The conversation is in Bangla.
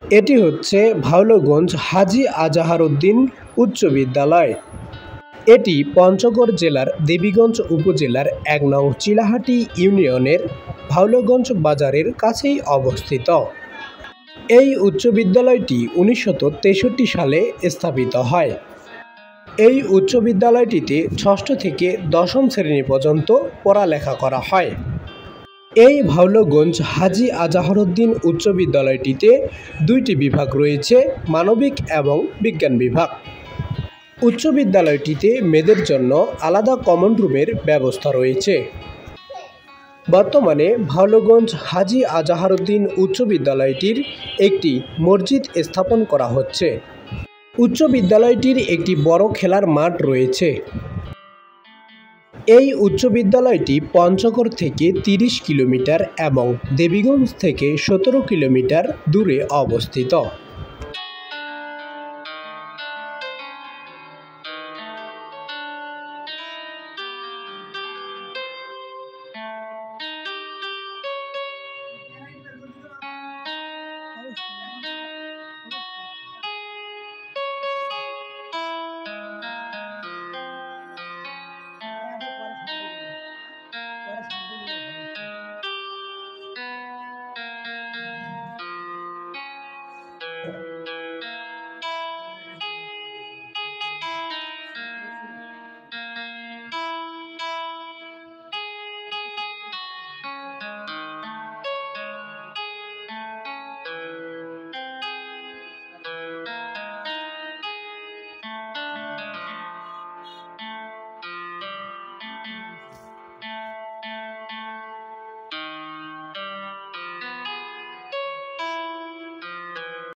এটি হচ্ছে ভাওলগঞ্জ হাজী আজাহারউদ্দিন উচ্চ বিদ্যালয়। এটি পঞ্চগড় জেলার দেবীগঞ্জ উপজেলার ১ নং চিলাহাটি ইউনিয়নের ভাওলগঞ্জ বাজারের কাছেই অবস্থিত। এই উচ্চ বিদ্যালয়টি ১৯৬৩ সালে স্থাপিত হয়। এই উচ্চ বিদ্যালয়টিতে ষষ্ঠ থেকে দশম শ্রেণী পর্যন্ত পড়ালেখা করা হয়। এই ভাওলগঞ্জ হাজী আজাহারউদ্দিন উচ্চ বিদ্যালয়টিতে ২টি বিভাগ রয়েছে, মানবিক এবং বিজ্ঞান বিভাগ। উচ্চ বিদ্যালয়টিতে মেয়েদের জন্য আলাদা কমন রুমের ব্যবস্থা রয়েছে। বর্তমানে ভাওলগঞ্জ হাজী আজাহারউদ্দিন উচ্চ বিদ্যালয়টির একটি মসজিদ স্থাপন করা হচ্ছে। উচ্চ বিদ্যালয়টির একটি বড় খেলার মাঠ রয়েছে। এই উচ্চ বিদ্যালয়টি পঞ্চগড় থেকে ৩০ কিলোমিটার এবং দেবীগঞ্জ থেকে ১৭ কিলোমিটার দূরে অবস্থিত।